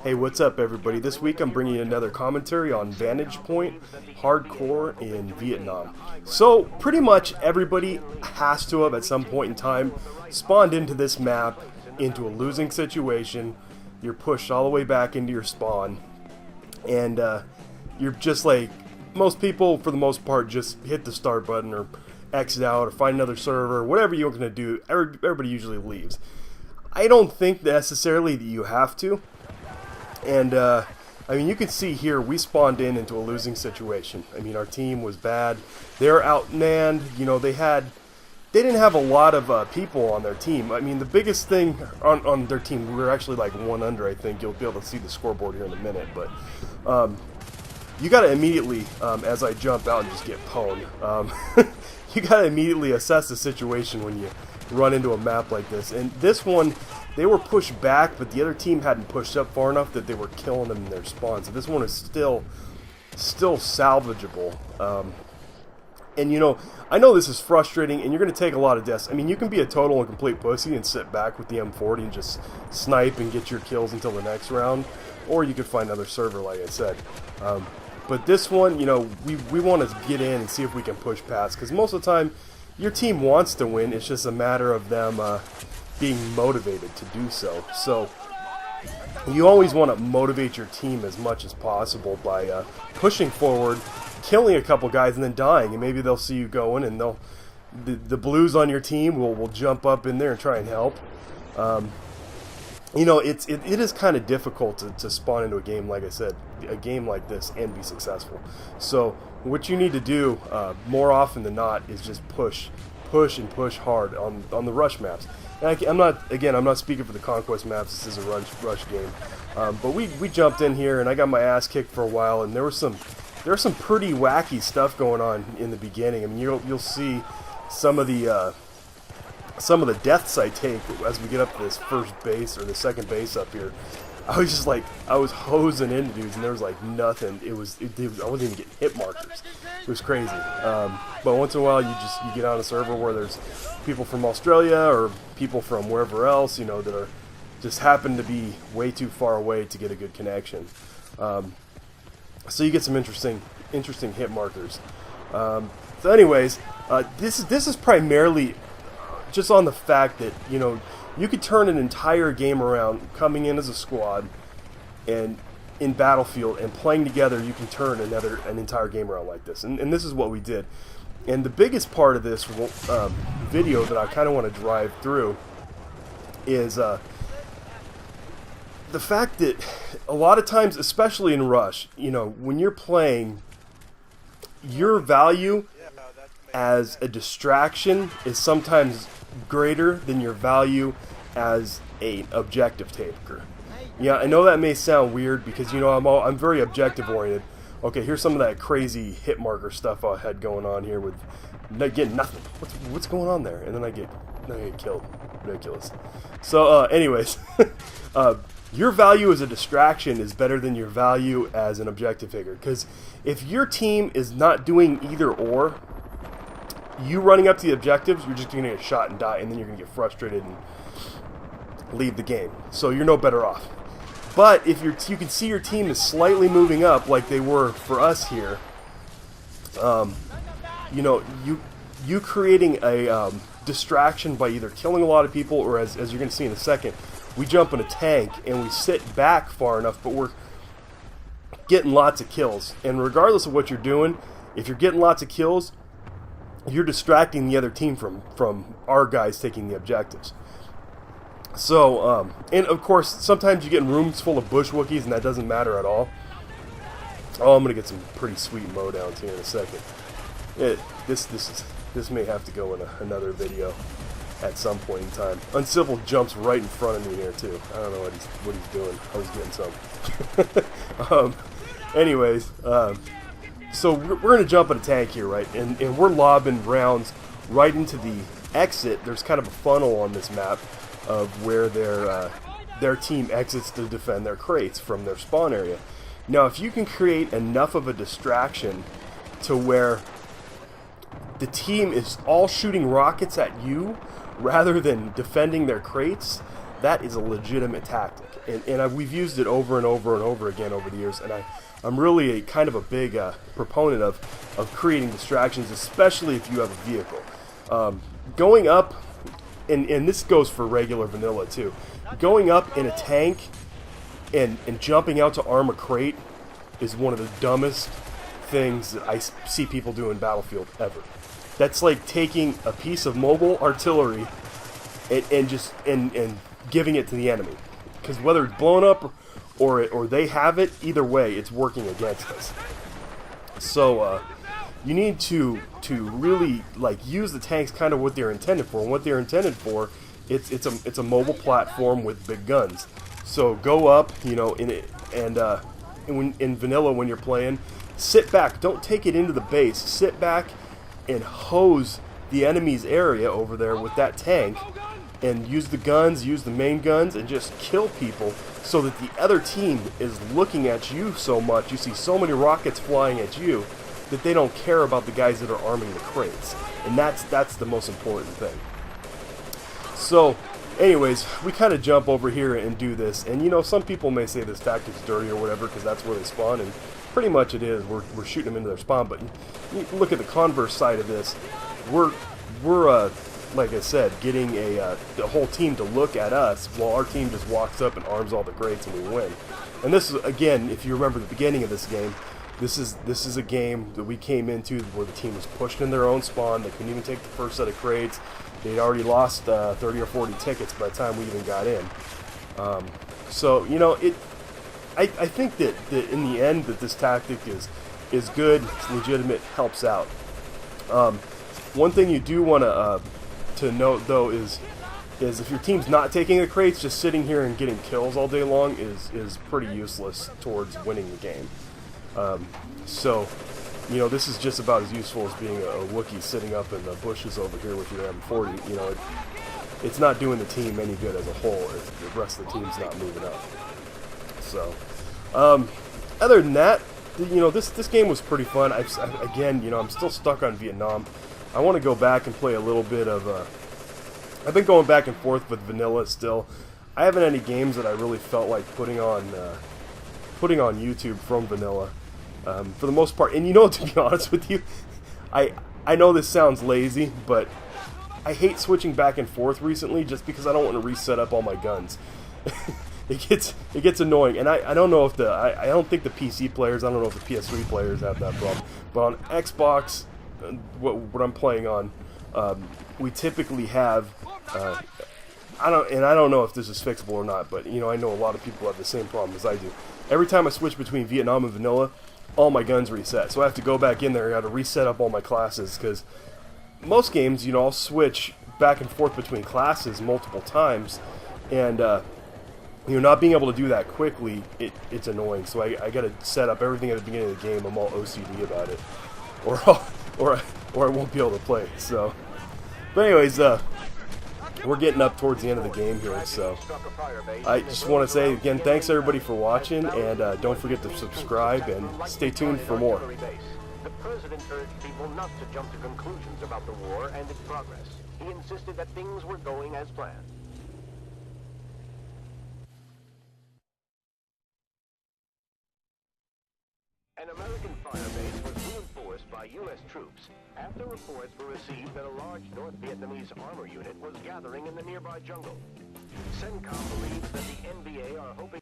Hey, what's up everybody? This week I'm bringing you another commentary on Vantage Point Hardcore in Vietnam. So pretty much everybody has to have at some point in time spawned into this map into a losing situation. You're pushed all the way back into your spawn and you're just like most people, for the most part, just hit the start button or exit out or find another server, whatever you're going to do. Everybody usually leaves. I don't think necessarily that you have to. And, I mean, you can see here, we spawned into a losing situation. I mean, our team was bad. They're outmanned. You know, they didn't have a lot of people on their team. I mean, the biggest thing on their team, we were actually like one under, I think. You'll be able to see the scoreboard here in a minute. But you got to immediately, as I jump out and just get pwned, you got to immediately assess the situation when you run into a map like this. And this one, they were pushed back, but the other team hadn't pushed up far enough that they were killing them in their spawn. So this one is still salvageable. And you know, I know this is frustrating, and you're going to take a lot of deaths. I mean, you can be a total and complete pussy and sit back with the M40 and just snipe and get your kills until the next round, or you could find another server, like I said. But this one, you know, we want to get in and see if we can push past, because most of the time, your team wants to win. It's just a matter of them being motivated to do so. So you always want to motivate your team as much as possible by pushing forward, killing a couple guys, and then dying. And maybe they'll see you going, and the blues on your team will jump up in there and try and help. You know, it is kind of difficult to spawn into a game, like I said, a game like this, and be successful. So what you need to do more often than not is just push and push hard on the rush maps. And I'm not speaking for the conquest maps. This is a rush game. But we jumped in here, and I got my ass kicked for a while, and there was some pretty wacky stuff going on in the beginning. I mean, you'll see some of the deaths I take as we get up to this first base or the second base up here. I was just like, I was hosing into dudes, and there was like nothing. I wasn't even getting hit markers. It was crazy. But once in a while, you get on a server where there's people from Australia or people from wherever else, you know, that are just happen to be way too far away to get a good connection. So you get some interesting hit markers. So anyways, this is primarily just on the fact that, you know, you could turn an entire game around coming in as a squad, and in Battlefield and playing together, you can turn an entire game around like this. And this is what we did. And the biggest part of this video that I kind of want to drive through is the fact that a lot of times, especially in Rush, you know, when you're playing, your value as a distraction is sometimes greater than your value as an objective taker. Yeah, I know that may sound weird because, you know, I'm very objective oriented. Okay, here's some of that crazy hit marker stuff I had going on here with getting nothing. What's going on there? And then I get killed. Ridiculous. So, anyways, your value as a distraction is better than your value as an objective taker. Because if your team is not doing either or, you running up to the objectives, you're just going to get shot and die, and then you're going to get frustrated and leave the game. So you're no better off. But if you can see your team is slightly moving up, like they were for us here, you know, you creating a distraction by either killing a lot of people, or as you're going to see in a second, we jump in a tank and we sit back far enough, but we're getting lots of kills. And regardless of what you're doing, if you're getting lots of kills, you're distracting the other team from our guys taking the objectives. So, and of course, sometimes you get in rooms full of bush Wookiees, and that doesn't matter at all. Oh, I'm gonna get some pretty sweet mowdowns here in a second. This may have to go in another video at some point in time. Uncivil jumps right in front of me here too. I don't know what he's doing. I was getting some. Anyways, so we're going to jump in a tank here, right? And we're lobbing rounds right into the exit. There's kind of a funnel on this map of where their team exits to defend their crates from their spawn area. Now, if you can create enough of a distraction to where the team is all shooting rockets at you rather than defending their crates, that is a legitimate tactic, and we've used it over and over and over again over the years, and I'm really kind of a big proponent of creating distractions, especially if you have a vehicle. Going up, and this goes for regular vanilla too, going up in a tank and jumping out to arm a crate is one of the dumbest things that I see people do in Battlefield ever. That's like taking a piece of mobile artillery and giving it to the enemy, because whether it's blown up or they have it, either way it's working against us. So you need to really like use the tanks kind of what they're intended for, and what they're intended for, it's a mobile platform with big guns. So go up, you know, in vanilla when you're playing, sit back, don't take it into the base, sit back and hose the enemy's area over there with that tank, and use the guns, use the main guns, and just kill people, so that the other team is looking at you so much, you see so many rockets flying at you, that they don't care about the guys that are arming the crates. And that's the most important thing. So anyways, we kind of jump over here and do this, and you know, some people may say this tactic's dirty or whatever because that's where they spawn, and pretty much it is. We're shooting them into their spawn, but you look at the converse side of this. We're like I said, getting the whole team to look at us while our team just walks up and arms all the crates and we win. And this is, again, if you remember the beginning of this game, this is a game that we came into where the team was pushed in their own spawn. They couldn't even take the first set of crates. They'd already lost 30 or 40 tickets by the time we even got in. So you know, I think that in the end that this tactic is good, it's legitimate, helps out. One thing you do want to note though is if your team's not taking the crates, just sitting here and getting kills all day long is pretty useless towards winning the game. So you know, this is just about as useful as being a Wookiee sitting up in the bushes over here with your M40. You know, it's not doing the team any good as a whole if the rest of the team's not moving up. So, other than that, you know, this game was pretty fun. Again, you know, I'm still stuck on Vietnam. I want to go back and play a little bit of. I've been going back and forth with vanilla still. I haven't any games that I really felt like putting on YouTube from vanilla. For the most part, and you know, to be honest with you, I know this sounds lazy, but I hate switching back and forth recently just because I don't want to reset up all my guns. It gets annoying, and I don't know if I don't think the PC players, I don't know if the PS3 players have that problem, but on Xbox, what I'm playing on, we typically have I don't know if this is fixable or not, but you know, I know a lot of people have the same problem as I do. Every time I switch between Vietnam and vanilla, all my guns reset, so I have to go back in there and I have to reset up all my classes, because most games, you know, I'll switch back and forth between classes multiple times, and you know, not being able to do that quickly, it's annoying. So I got to set up everything at the beginning of the game. I'm all OCD about it, or I won't be able to play. So, but anyways, we're getting up towards the end of the game here, so I just want to say again, thanks everybody for watching, and don't forget to subscribe and stay tuned for more. The president urged people not to jump to conclusions about the war and its progress. He insisted that things were going as planned. An American firebase was reinforced by U.S. troops after reports were received that a large North Vietnamese armor unit was gathering in the nearby jungle. CENTCOM believes that the NBA are hoping